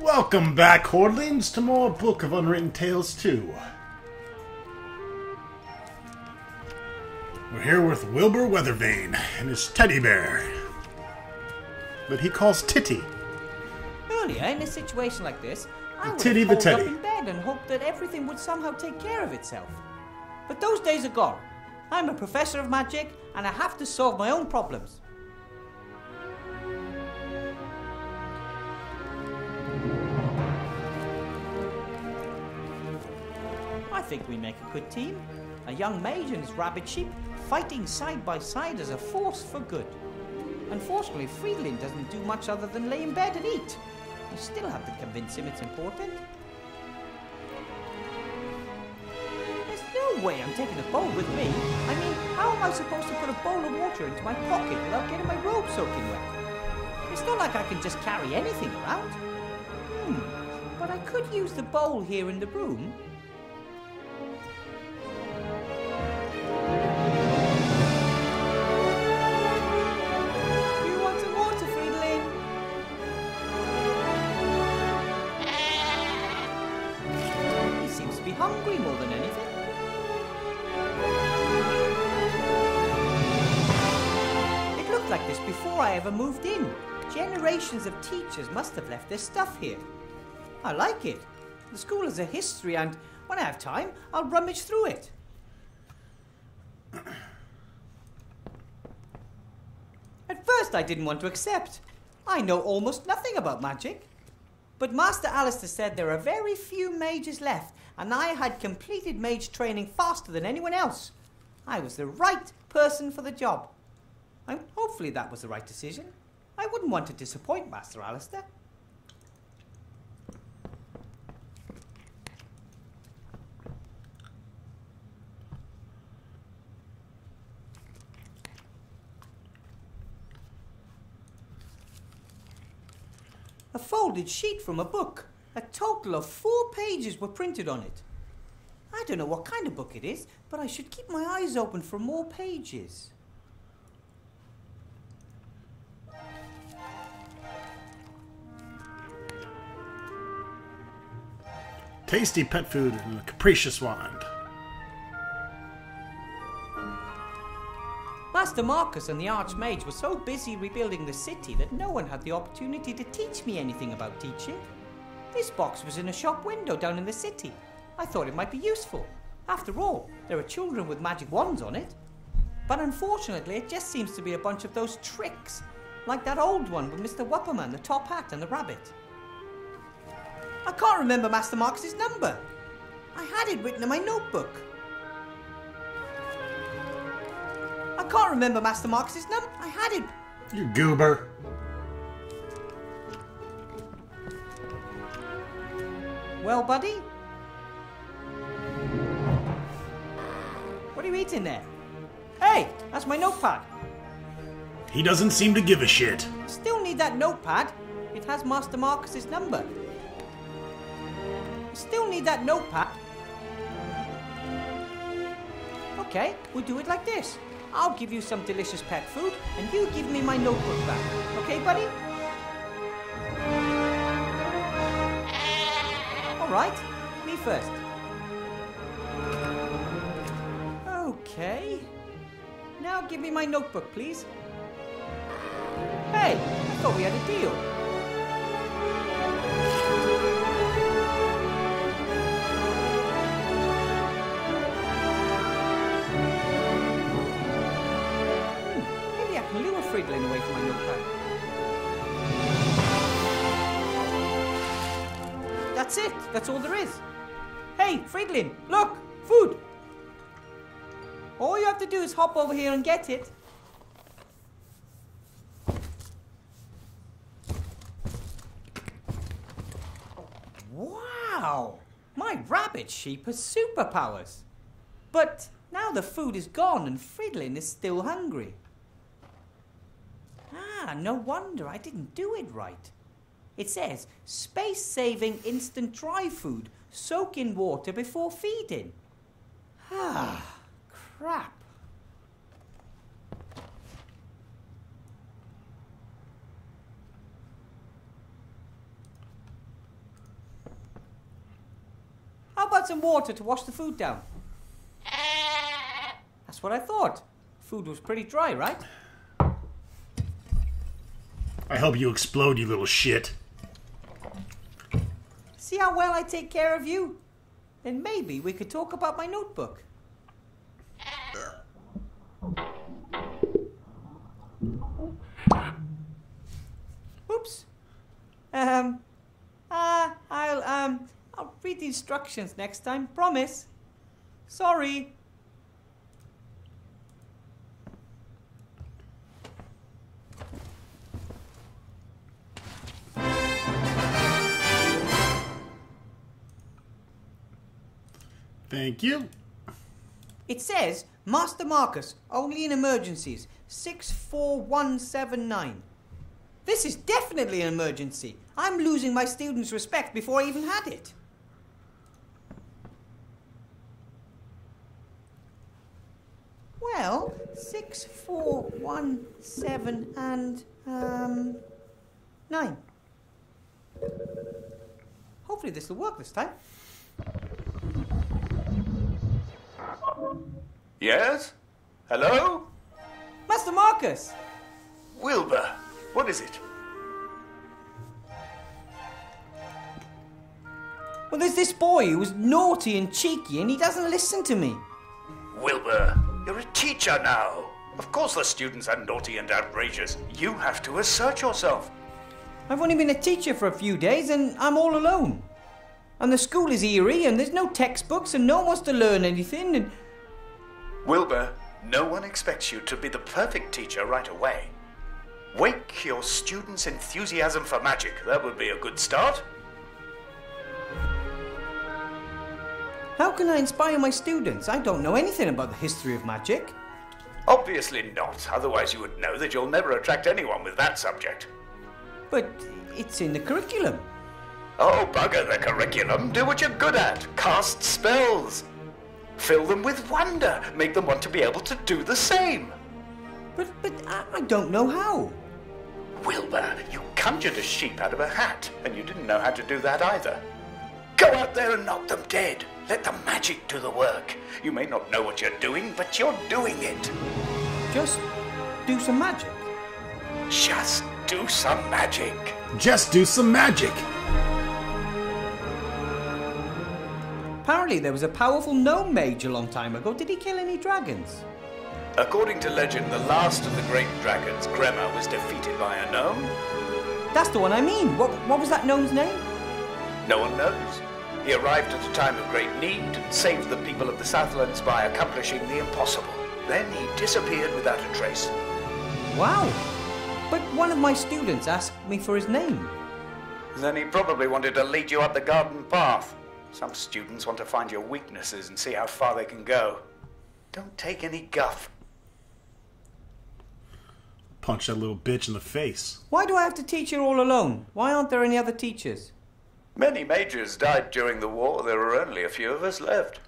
Welcome back, Hordlings, to more Book of Unwritten Tales 2. We're here with Wilbur Weathervane and his teddy bear, that he calls Titty. Earlier, in a situation like this, I would Titty have the holed teddy. up in bed and hoped that everything would somehow take care of itself. But those days are gone. I'm a professor of magic, and I have to solve my own problems. I think we make a good team. A young mage and his rabid sheep fighting side by side as a force for good. Unfortunately, Friedlin doesn't do much other than lay in bed and eat. I still have to convince him it's important. There's no way I'm taking a bowl with me. I mean, how am I supposed to put a bowl of water into my pocket without getting my robe soaking wet? It's not like I can just carry anything around. But I could use the bowl here in the room. Hungry more than anything. It looked like this before I ever moved in. Generations of teachers must have left their stuff here. I like it. The school has a history, and when I have time, I'll rummage through it. At first, I didn't want to accept. I know almost nothing about magic. But Master Alistair said there are very few mages left, and I had completed mage training faster than anyone else. I was the right person for the job. Hopefully that was the right decision. I wouldn't want to disappoint Master Alistair. A folded sheet from a book. A total of 4 pages were printed on it. I don't know what kind of book it is, but I should keep my eyes open for more pages. Tasty pet food and a capricious wand. Master Marcus and the Archmage were so busy rebuilding the city that no one had the opportunity to teach me anything about teaching. This box was in a shop window down in the city. I thought it might be useful. After all, there are children with magic wands on it. But unfortunately, it just seems to be a bunch of those tricks, like that old one with Mr. Wupperman, the top hat and the rabbit. I can't remember Master Marcus's number. I had it written in my notebook. I can't remember Master Marcus's number. I had it. You goober. Well, buddy? What are you eating there? Hey, that's my notepad. He doesn't seem to give a shit. Still need that notepad. It has Master Marcus's number. Still need that notepad. Okay, we'll do it like this. I'll give you some delicious pet food, and you give me my notebook back. Okay, buddy? Right, me first. Okay. Now give me my notebook, please. Hey, I thought we had a deal. Maybe I can lure Friedlin away from my notepad. That's it. That's all there is. Hey, Friedlin, look! Food! All you have to do is hop over here and get it. Wow! My rabbit sheep has superpowers. But now the food is gone and Friedlin is still hungry. Ah, no wonder I didn't do it right. It says, space-saving instant dry food. Soak in water before feeding. Ah, crap. out some water to wash the food down? That's what I thought. Food was pretty dry, right? I hope you explode, you little shit. See how well I take care of you? Then maybe we could talk about my notebook. Oops. I'll read the instructions next time. Promise. Sorry. Thank you. It says, Master Marcus, only in emergencies, 64179. This is definitely an emergency. I'm losing my students' respect before I even had it. Well, 64179 and, 9. Hopefully this will work this time. Yes? Hello? Master Marcus! Wilbur, what is it? Well, there's this boy who's naughty and cheeky and he doesn't listen to me. Wilbur, you're a teacher now. Of course the students are naughty and outrageous. You have to assert yourself. I've only been a teacher for a few days and I'm all alone. And the school is eerie and there's no textbooks and no one wants to learn anything and... Wilbur, no one expects you to be the perfect teacher right away. Wake your students' enthusiasm for magic. That would be a good start. How can I inspire my students? I don't know anything about the history of magic. Obviously not, otherwise you would know that you'll never attract anyone with that subject. But it's in the curriculum. Oh, bugger the curriculum. Do what you're good at. Cast spells. Fill them with wonder. Make them want to be able to do the same. But I don't know how. Wilbur, you conjured a sheep out of a hat, and you didn't know how to do that either. Go out there and knock them dead. Let the magic do the work. You may not know what you're doing, but you're doing it. Just do some magic. Just do some magic. Just do some magic. Apparently there was a powerful gnome mage a long time ago. Did he kill any dragons? According to legend, the last of the great dragons, Grema, was defeated by a gnome. That's the one I mean. What was that gnome's name? No one knows. He arrived at a time of great need and saved the people of the Southlands by accomplishing the impossible. Then he disappeared without a trace. Wow. But one of my students asked me for his name. Then he probably wanted to lead you up the garden path. Some students want to find your weaknesses and see how far they can go. Don't take any guff. Punch that little bitch in the face. Why do I have to teach here all alone? Why aren't there any other teachers? Many mages died during the war. There are only a few of us left.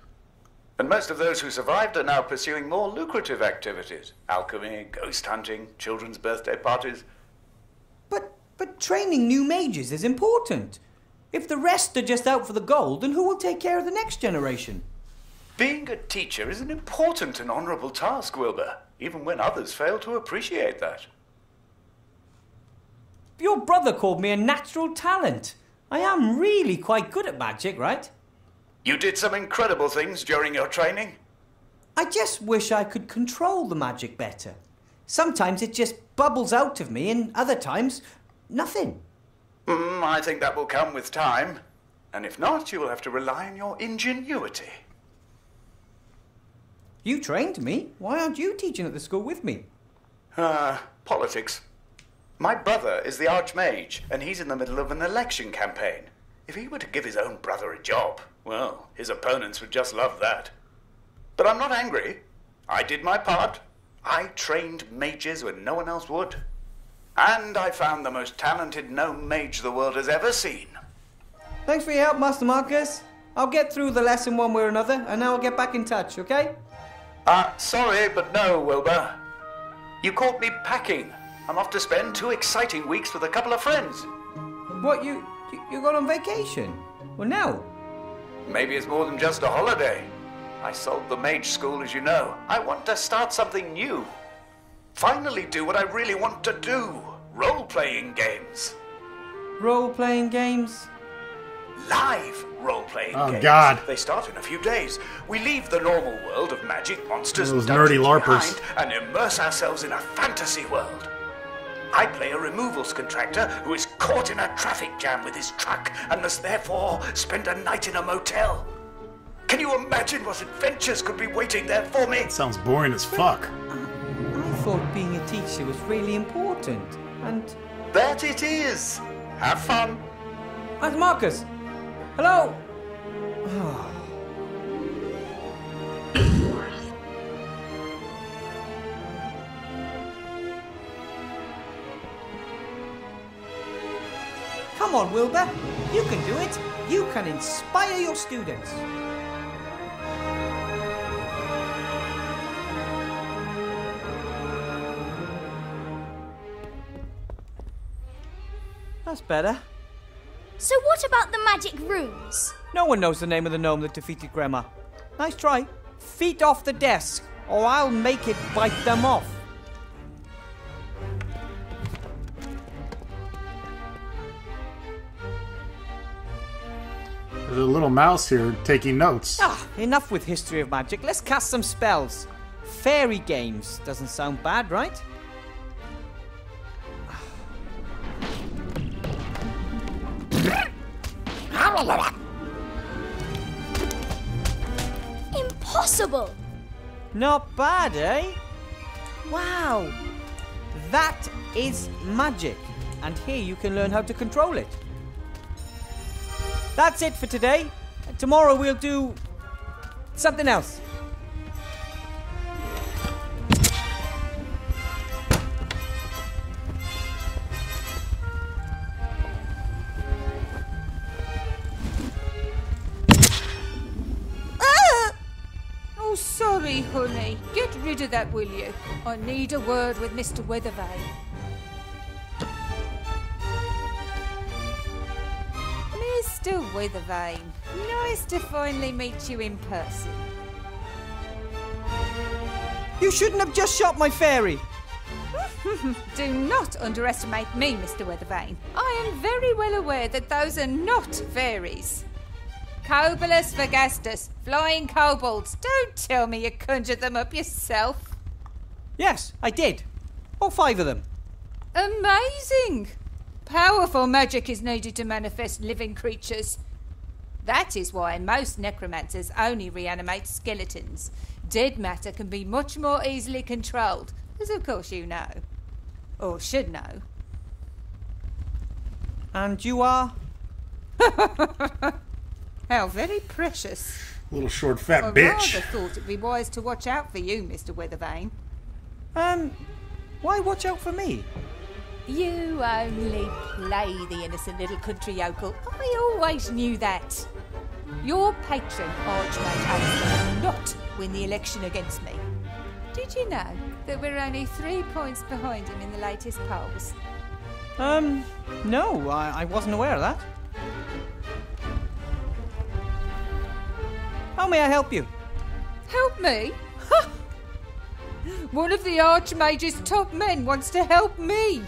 And most of those who survived are now pursuing more lucrative activities. Alchemy, ghost hunting, children's birthday parties. But training new mages is important. If the rest are just out for the gold, then who will take care of the next generation? Being a teacher is an important and honourable task, Wilbur, even when others fail to appreciate that. Your brother called me a natural talent. I am really quite good at magic, right? You did some incredible things during your training. I just wish I could control the magic better. Sometimes it just bubbles out of me, and other times, nothing. I think that will come with time. And if not, you will have to rely on your ingenuity. You trained me. Why aren't you teaching at the school with me? Politics. My brother is the Archmage, and he's in the middle of an election campaign. If he were to give his own brother a job, well, his opponents would just love that. But I'm not angry. I did my part. I trained mages when no one else would. And I found the most talented gnome mage the world has ever seen. Thanks for your help, Master Marcus. I'll get through the lesson one way or another, and now I'll get back in touch, okay? Sorry, but no, Wilbur. You caught me packing. I'm off to spend 2 exciting weeks with a couple of friends. What, you got on vacation? Well, now? Maybe it's more than just a holiday. I sold the mage school, as you know. I want to start something new. Finally do what I really want to do. Role-playing games. Role-playing games? Live role-playing games. Oh, God. They start in a few days. We leave the normal world of magic, monsters, Those and nerdy dungeons LARPers. behind and immerse ourselves in a fantasy world. I play a removals contractor who is caught in a traffic jam with his truck and must therefore spend a night in a motel. Can you imagine what adventures could be waiting there for me? Sounds boring as fuck. I thought being a teacher was really important. And... That it is. Have fun. That's Marcus! Hello! Come on, Wilbur. You can do it. You can inspire your students. That's better. So what about the magic rooms? No one knows the name of the gnome that defeated Grandma. Nice try. Feet off the desk, or I'll make it bite them off. There's a little mouse here taking notes. Enough with history of magic. Let's cast some spells. Fairy games. Doesn't sound bad, right? Impossible! Not bad, eh? Wow. That is magic. And here you can learn how to control it. That's it for today. Tomorrow we'll do something else. Oh, sorry, honey. Get rid of that, will you? I need a word with Mr. Weathervane. Mr. Weathervane, nice to finally meet you in person. You shouldn't have just shot my fairy. Do not underestimate me, Mr. Weathervane. I am very well aware that those are not fairies. Cobolus Vergastus, flying kobolds. Don't tell me you conjured them up yourself. Yes, I did. All 5 of them. Amazing! Powerful magic is needed to manifest living creatures. That is why most necromancers only reanimate skeletons. Dead matter can be much more easily controlled, as of course you know. Or should know. And you are? How very precious. Little short fat I bitch. rather thought it'd be wise to watch out for you, Mr. Weathervane. Why watch out for me? You only play the innocent little country yokel. I always knew that. Your patron, Archmage Remy, did not win the election against me. Did you know that we're only 3 points behind him in the latest polls? No, I wasn't aware of that. How may I help you? Help me? Ha! One of the Archmage's top men wants to help me.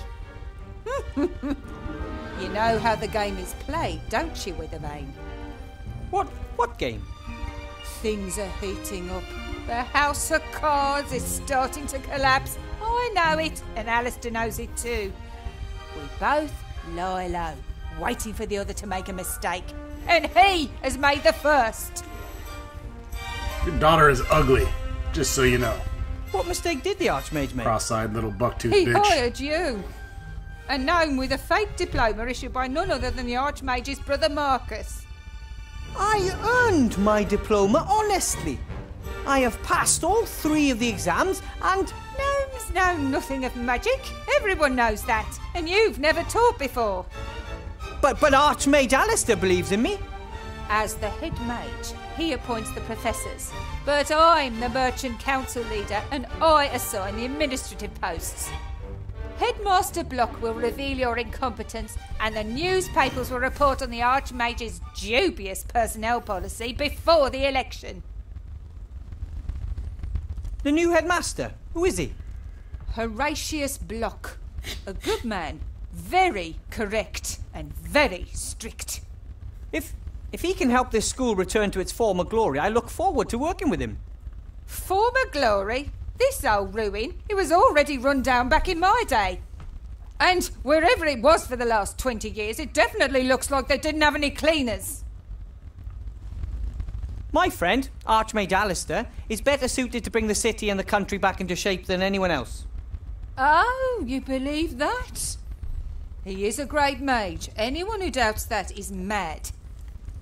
You know how the game is played, don't you, Weathervane? What game? Things are heating up. The house of cards is starting to collapse. I know it, and Alistair knows it too. We both lie low, waiting for the other to make a mistake. And he has made the first. Your daughter is ugly, just so you know. What mistake did the Archmage make? Cross-eyed little buck-toothed He bitch. hired you. A gnome with a fake diploma issued by none other than the Archmage's brother Marcus. I earned my diploma honestly. I have passed all 3 of the exams and... Gnomes know nothing of magic. Everyone knows that. And you've never taught before. But Archmage Alistair believes in me. As the head mage, he appoints the professors. But I'm the merchant council leader and I assign the administrative posts. Headmaster Block will reveal your incompetence, and the newspapers will report on the Archmage's dubious personnel policy before the election. The new headmaster? Who is he? Horatius Block. A good man. Very correct and very strict. If he can help this school return to its former glory, I look forward to working with him. Former glory? This old ruin, it was already run down back in my day. And wherever it was for the last 20 years, it definitely looks like they didn't have any cleaners. My friend, Archmage Alistair, is better suited to bring the city and the country back into shape than anyone else. Oh, you believe that? He is a great mage. Anyone who doubts that is mad.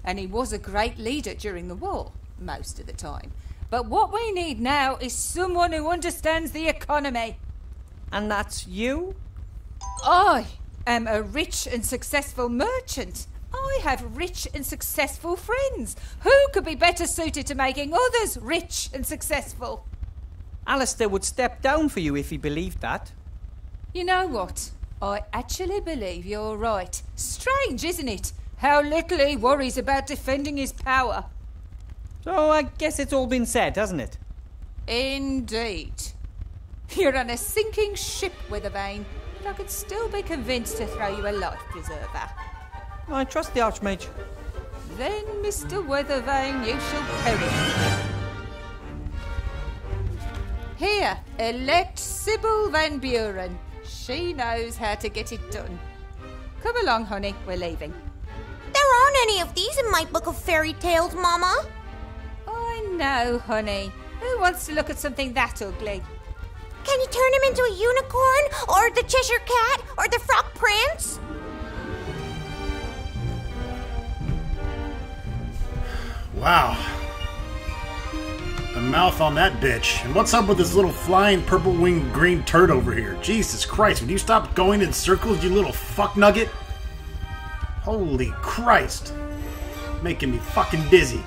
And he was a great leader during the war, most of the time. But what we need now is someone who understands the economy. And that's you? I am a rich and successful merchant. I have rich and successful friends. Who could be better suited to making others rich and successful? Alistair would step down for you if he believed that. You know what? I actually believe you're right. Strange, isn't it? How little he worries about defending his power. So I guess it's all been said, hasn't it? Indeed. You're on a sinking ship, Withervane, but I could still be convinced to throw you a life preserver. I trust the Archmage. Then, Mr. Withervane, you shall perish. Here, elect Sybil Van Buren. She knows how to get it done. Come along, honey, we're leaving. There aren't any of these in my book of fairy tales, Mama. I know, honey. Who wants to look at something that ugly? Can you turn him into a unicorn, or the Cheshire Cat, or the Frog Prince? Wow. The mouth on that bitch. And what's up with this little flying purple-winged green turd over here? Jesus Christ, would you stop going in circles, you little fuck nugget? Holy Christ. Making me fucking dizzy.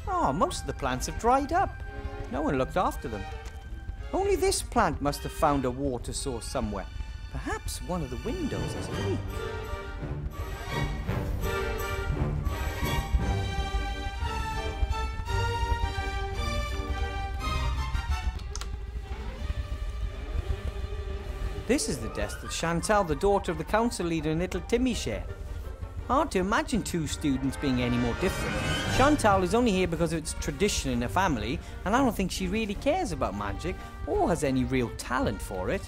Oh, most of the plants have dried up. No one looked after them. Only this plant must have found a water source somewhere. Perhaps one of the windows has a leak. This is the desk that Chantal, the daughter of the council leader, and little Timmy share. Hard to imagine two students being any more different. Chantal is only here because of its tradition in her family, and I don't think she really cares about magic or has any real talent for it.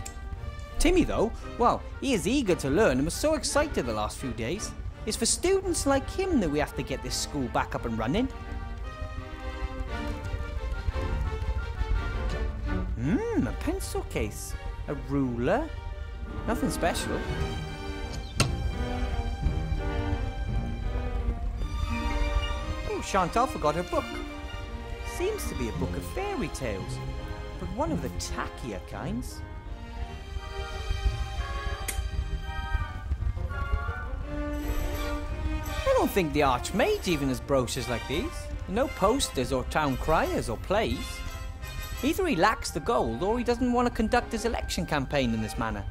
Timmy, though, well, he is eager to learn and was so excited the last few days. It's for students like him that we have to get this school back up and running. A pencil case. A ruler. Nothing special. Oh, Chantal forgot her book. Seems to be a book of fairy tales, but one of the tackier kinds. I don't think the Archmage even has brochures like these. No posters or town criers or plays. Either he lacks the gold or he doesn't want to conduct his election campaign in this manner.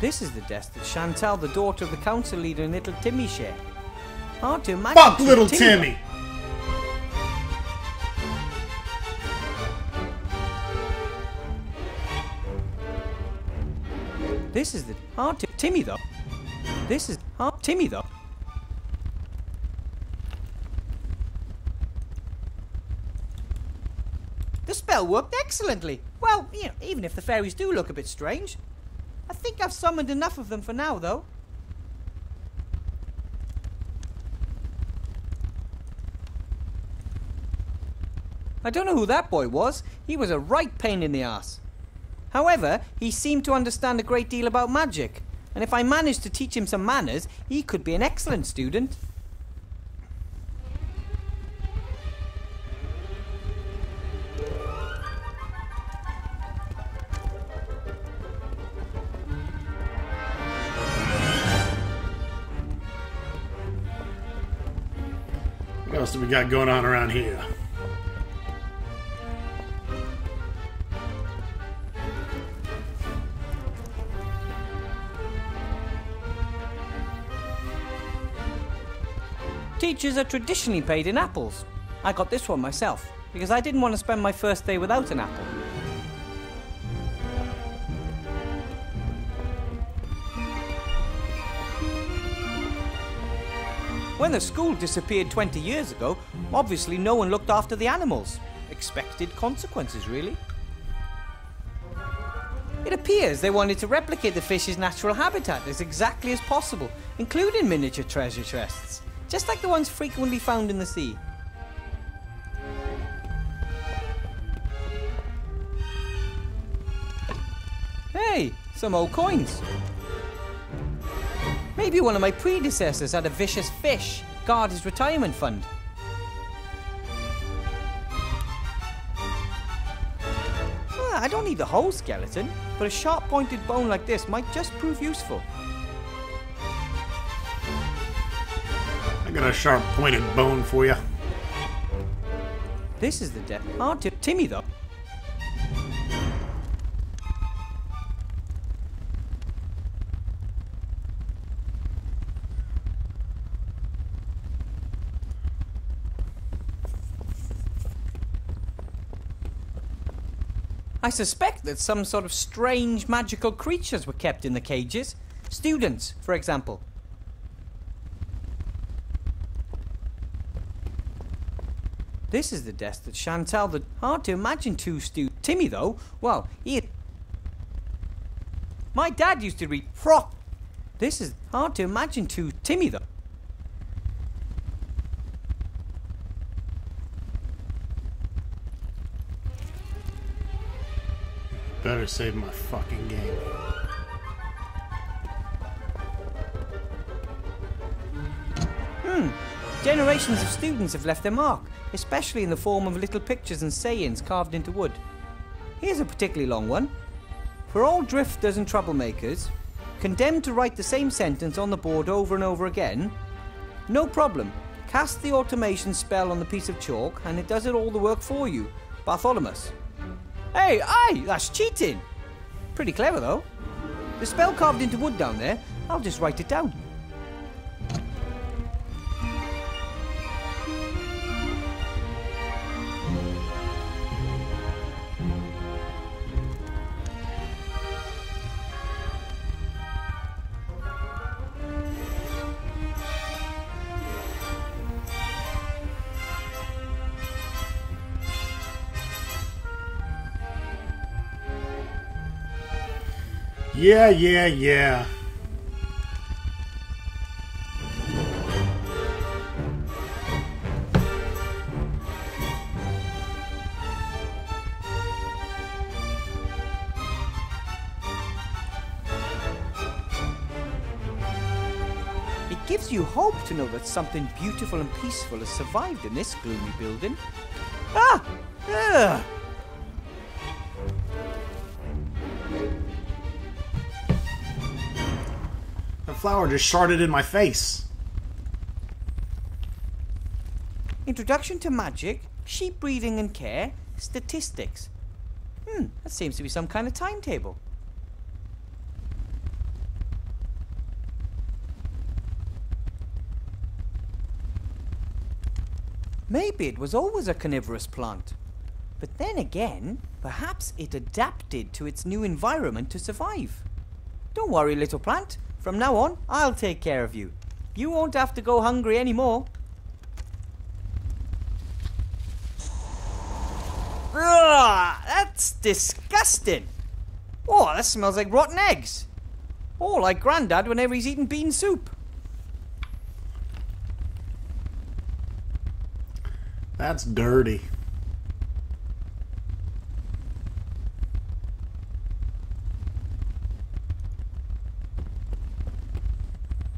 This is the desk that Chantal, the daughter of the council leader, and little Timmy share. Hard to imagine. Fuck little Timmy! This is the hard to Timmy though. This is hard Timmy though. The spell worked excellently. Well, you know, even if the fairies do look a bit strange. I think I've summoned enough of them for now, though. I don't know who that boy was. He was a right pain in the ass. However, he seemed to understand a great deal about magic, and if I managed to teach him some manners, he could be an excellent student. What else do we got going on around here? Teachers are traditionally paid in apples. I got this one myself, because I didn't want to spend my first day without an apple. When the school disappeared 20 years ago, obviously no one looked after the animals. Expected consequences, really. It appears they wanted to replicate the fish's natural habitat as exactly as possible, including miniature treasure chests, just like the ones frequently found in the sea. Hey, some old coins. Maybe one of my predecessors had a vicious fish guard his retirement fund. I don't need the whole skeleton, but a sharp-pointed bone like this might just prove useful. I got a sharp-pointed bone for you. This is the death. Hard to Timmy, though. I suspect that some sort of strange magical creatures were kept in the cages. Students, for example. This is the desk that Chantal the... Hard to imagine two Timmy, though, well, he... My dad used to read Frock. This is hard to imagine two Timmy, though. Better save my fucking game. Generations of students have left their mark, especially in the form of little pictures and sayings carved into wood. Here's a particularly long one. For all drifters and troublemakers, condemned to write the same sentence on the board over and over again, no problem. Cast the automation spell on the piece of chalk and it does it all the work for you. Bartholomew. Hey, aye, that's cheating. Pretty clever, though. The spell carved into wood down there, I'll just write it down. Yeah. It gives you hope to know that something beautiful and peaceful has survived in this gloomy building. Ah! Ugh! The flower just sharded in my face. Introduction to magic, sheep breeding and care, statistics. That seems to be some kind of timetable. Maybe it was always a carnivorous plant. But then again, perhaps it adapted to its new environment to survive. Don't worry, little plant. From now on, I'll take care of you. You won't have to go hungry anymore. Ugh, that's disgusting. Oh, that smells like rotten eggs. Oh, like Grandad whenever he's eating bean soup. That's dirty.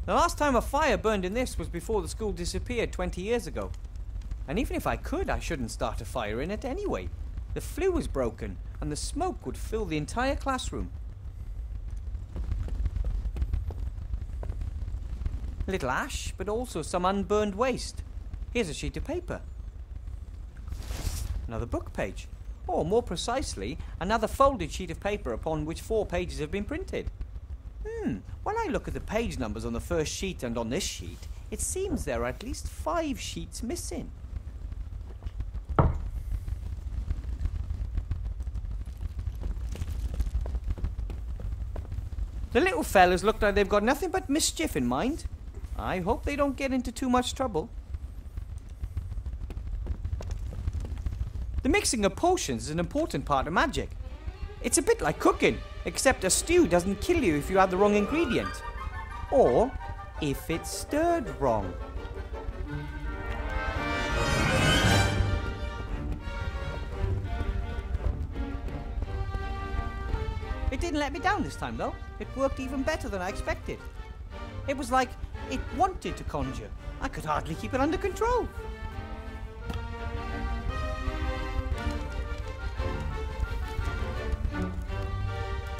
The last time a fire burned in this was before the school disappeared 20 years ago. And even if I could, I shouldn't start a fire in it anyway. The flue was broken, and the smoke would fill the entire classroom. A little ash, but also some unburned waste. Here's a sheet of paper. Another book page. Or, more precisely, another folded sheet of paper upon which 4 pages have been printed. When I look at the page numbers on the first sheet and on this sheet, it seems there are at least 5 sheets missing. The little fellas look like they've got nothing but mischief in mind. I hope they don't get into too much trouble. The mixing of potions is an important part of magic. It's a bit like cooking, except a stew doesn't kill you if you add the wrong ingredient. Or if it's stirred wrong. It didn't let me down this time, though. It worked even better than I expected. It was like it wanted to conjure. I could hardly keep it under control.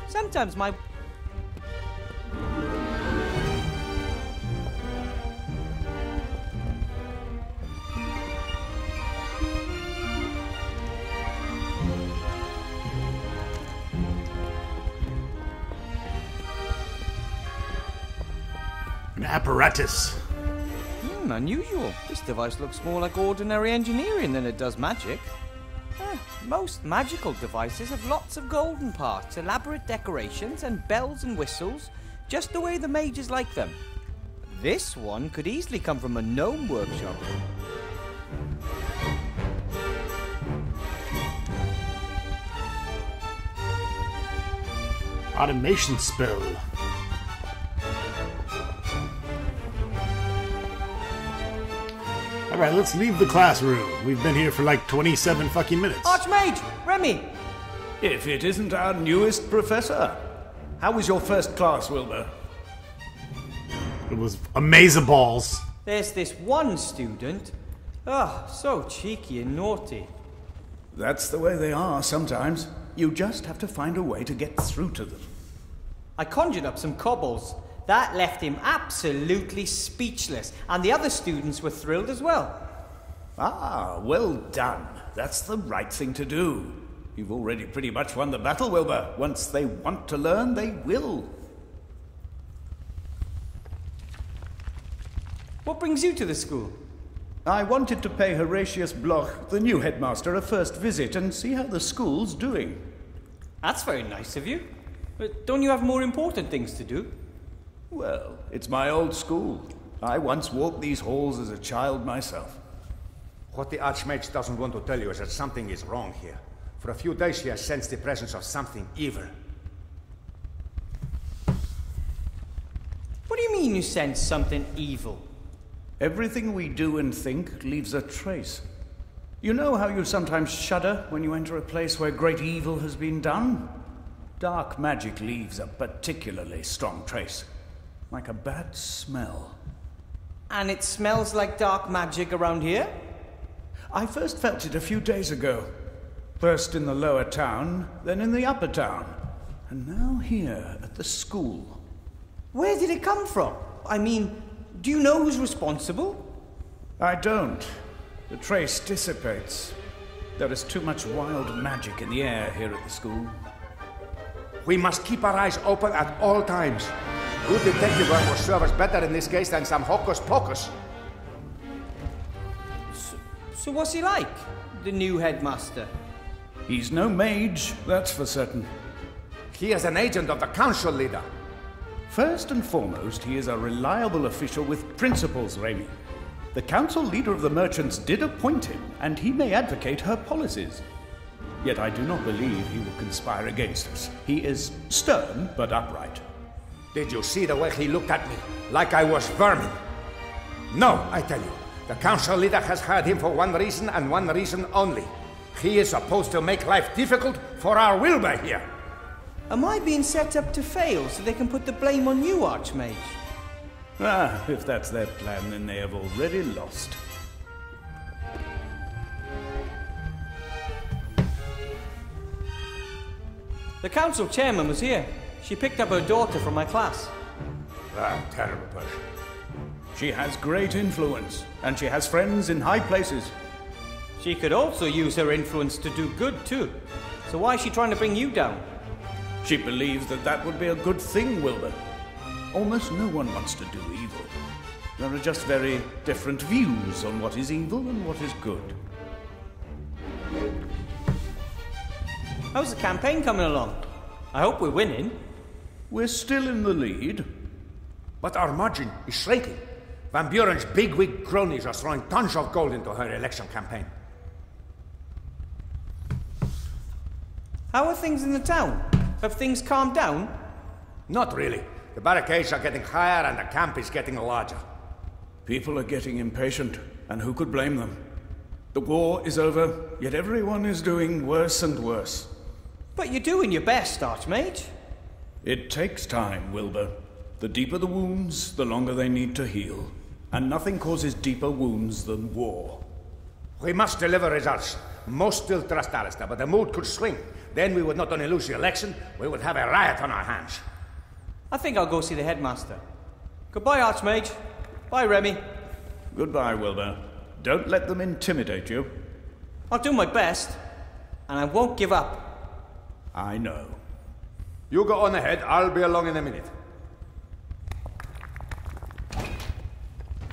Sometimes my... An apparatus. Unusual. This device looks more like ordinary engineering than it does magic. Most magical devices have lots of golden parts, elaborate decorations, and bells and whistles, just the way the mages like them. This one could easily come from a gnome workshop. Automation spell. Alright, let's leave the classroom. We've been here for like 27 fucking minutes. Archmage Remy! If it isn't our newest professor. How was your first class, Wilbur? It was amazeballs. There's this one student. So cheeky and naughty. That's the way they are sometimes. You just have to find a way to get through to them. I conjured up some kobolds. That left him absolutely speechless, and the other students were thrilled as well. Ah, well done. That's the right thing to do. You've already pretty much won the battle, Wilbur. Once they want to learn, they will. What brings you to the school? I wanted to pay Horatius Bloch, the new headmaster, a first visit and see how the school's doing. That's very nice of you. But don't you have more important things to do? Well, it's my old school. I once walked these halls as a child myself. What the Archmage doesn't want to tell you is that something is wrong here. For a few days he has sensed the presence of something evil. What do you mean you sense something evil? Everything we do and think leaves a trace. You know how you sometimes shudder when you enter a place where great evil has been done? Dark magic leaves a particularly strong trace. Like a bad smell. And it smells like dark magic around here? I first felt it a few days ago. First in the lower town, then in the upper town. And now here at the school. Where did it come from? I mean, do you know who's responsible? I don't. The trace dissipates. There is too much wild magic in the air here at the school. We must keep our eyes open at all times. Good detective work will serve us better in this case than some hocus pocus. So what's he like, the new headmaster? He's no mage, that's for certain. He is an agent of the council leader. First and foremost, he is a reliable official with principles, Remy. The council leader of the merchants did appoint him, and he may advocate her policies. Yet I do not believe he will conspire against us. He is stern, but upright. Did you see the way he looked at me? Like I was vermin. No, I tell you. The council leader has hired him for one reason and one reason only. He is supposed to make life difficult for our Wilbur here. Am I being set up to fail so they can put the blame on you, Archmage? Ah, if that's their plan, then they have already lost. The council chairman was here. She picked up her daughter from my class. Ah, terrible person. She has great influence, and she has friends in high places. She could also use her influence to do good, too. So why is she trying to bring you down? She believes that that would be a good thing, Wilbur. Almost no one wants to do evil. There are just very different views on what is evil and what is good. How's the campaign coming along? I hope we're winning. We're still in the lead. But our margin is shrinking. Van Buren's bigwig cronies are throwing tons of gold into her election campaign. How are things in the town? Have things calmed down? Not really. The barricades are getting higher and the camp is getting larger. People are getting impatient, and who could blame them? The war is over, yet everyone is doing worse and worse. But you're doing your best, Archmage. It takes time, Wilbur. The deeper the wounds, the longer they need to heal. And nothing causes deeper wounds than war. We must deliver results. Most still trust Alistair, but the mood could swing. Then we would not only lose the election, we would have a riot on our hands. I think I'll go see the headmaster. Goodbye, Archmage. Bye, Remy. Goodbye, Wilbur. Don't let them intimidate you. I'll do my best, and I won't give up. I know. You go on ahead, I'll be along in a minute.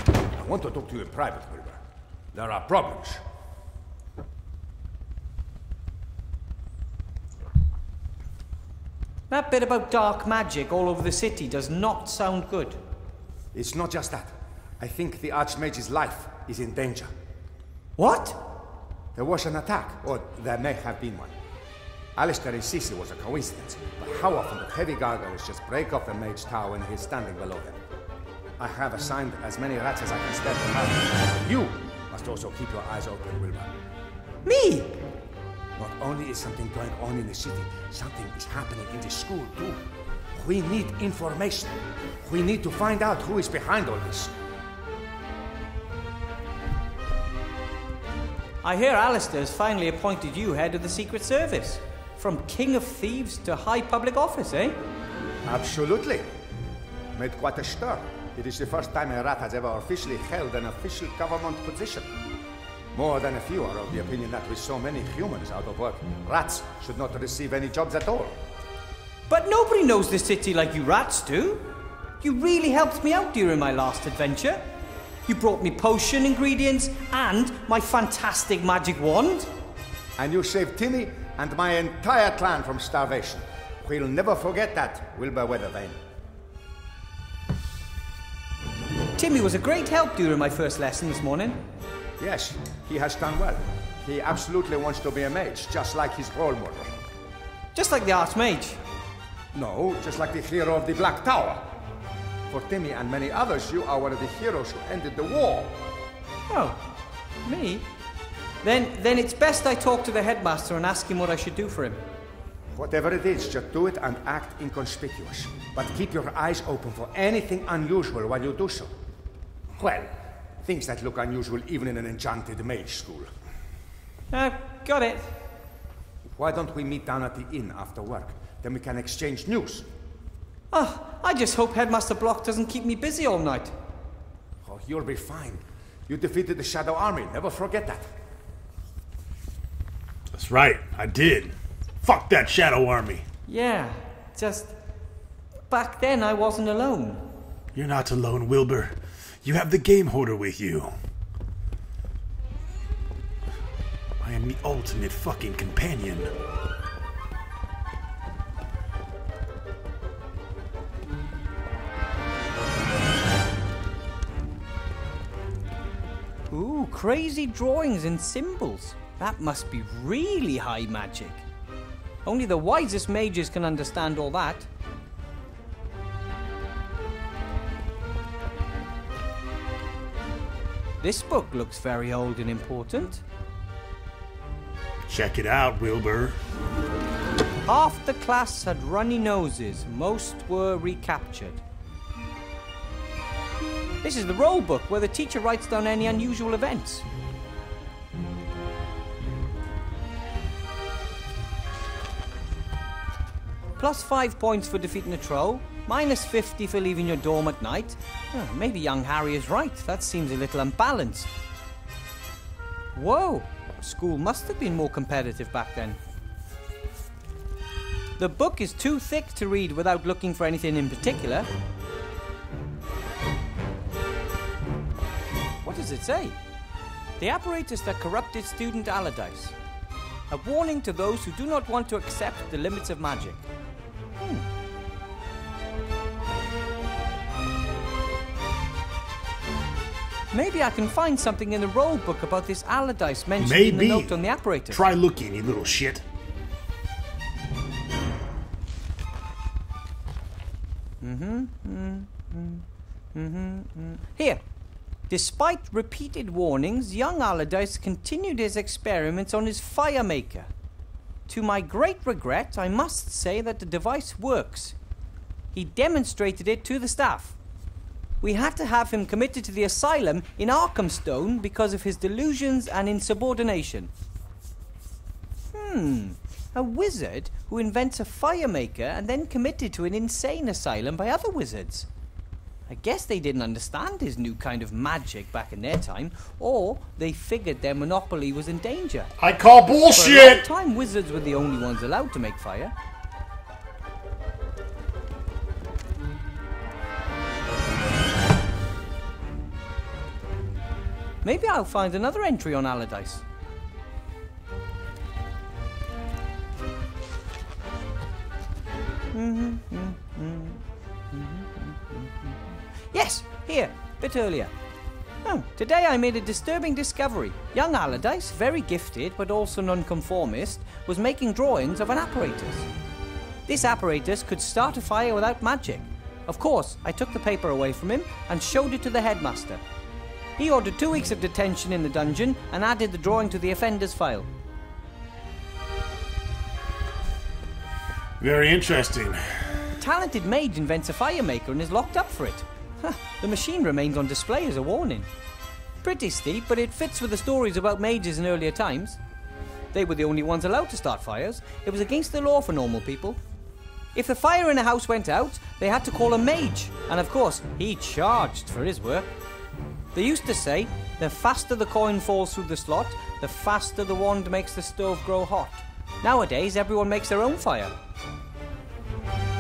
I want to talk to you in private, Wilbur. There are problems. That bit about dark magic all over the city does not sound good. It's not just that. I think the Archmage's life is in danger. What? There was an attack, or there may have been one. Alistair insists it was a coincidence, but how often do heavy gargoyles just break off the mage tower when he's standing below them? I have assigned as many rats as I can spare to have. You must also keep your eyes open, Wilbur. Me? Not only is something going on in the city, something is happening in the school too. We need information. We need to find out who is behind all this. I hear Alistair's finally appointed you head of the Secret Service. From King of Thieves to High Public Office, eh? Absolutely. Made quite a stir. It is the first time a rat has ever officially held an official government position. More than a few are of the opinion that with so many humans out of work, rats should not receive any jobs at all. But nobody knows the city like you rats do. You really helped me out during my last adventure. You brought me potion ingredients and my fantastic magic wand. And you saved Timmy and my entire clan from starvation. We'll never forget that, Wilbur Weathervane. Timmy was a great help during my first lesson this morning. Yes, he has done well. He absolutely wants to be a mage, just like his role model. Just like the Archmage. No, just like the hero of the Black Tower. For Timmy and many others, you are one of the heroes who ended the war. Oh, me? Then it's best I talk to the headmaster and ask him what I should do for him. Whatever it is, just do it and act inconspicuous. But keep your eyes open for anything unusual while you do so. Well, things that look unusual even in an enchanted mage school. Got it. Why don't we meet down at the inn after work? Then we can exchange news. Oh, I just hope Headmaster Block doesn't keep me busy all night. Oh, you'll be fine. You defeated the Shadow Army. Never forget that. That's right, I did. Fuck that Shadow Army. Yeah, just... back then I wasn't alone. You're not alone, Wilbur. You have the Game Hoarder with you. I am the ultimate fucking companion. Ooh, crazy drawings and symbols. That must be really high magic. Only the wisest mages can understand all that. This book looks very old and important. Check it out, Wilbur. Half the class had runny noses. Most were recaptured. This is the roll book where the teacher writes down any unusual events. +5 points for defeating a troll, -50 for leaving your dorm at night. Oh, maybe young Harry is right. That seems a little unbalanced. Whoa, school must have been more competitive back then. The book is too thick to read without looking for anything in particular. What does it say? The apparatus that corrupted student Allardyce. A warning to those who do not want to accept the limits of magic. Maybe I can find something in the roll book about this Allardyce mentioned in the note on the apparatus. Try looking, you little shit. Here. Despite repeated warnings, young Allardyce continued his experiments on his fire maker. To my great regret, I must say that the device works. He demonstrated it to the staff. We had to have him committed to the asylum in Arkhamstone because of his delusions and insubordination. A wizard who invents a fire maker and then committed to an insane asylum by other wizards. I guess they didn't understand his new kind of magic back in their time, or they figured their monopoly was in danger. I call bullshit! For a long time, wizards were the only ones allowed to make fire. Maybe I'll find another entry on Allardyce. Yes, here, a bit earlier. Oh, today I made a disturbing discovery. Young Allardyce, very gifted but also nonconformist, was making drawings of an apparatus. This apparatus could start a fire without magic. Of course, I took the paper away from him and showed it to the headmaster. He ordered 2 weeks of detention in the dungeon and added the drawing to the offender's file. Very interesting. A talented mage invents a fire maker and is locked up for it. The machine remains on display as a warning. Pretty steep, but it fits with the stories about mages in earlier times. They were the only ones allowed to start fires. It was against the law for normal people. If the fire in a house went out, they had to call a mage, and of course, he charged for his work. They used to say, the faster the coin falls through the slot, the faster the wand makes the stove grow hot. Nowadays, everyone makes their own fire.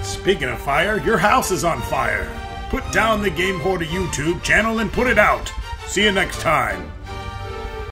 Speaking of fire, your house is on fire. Put down the Game Hoarder YouTube channel and put it out. See you next time.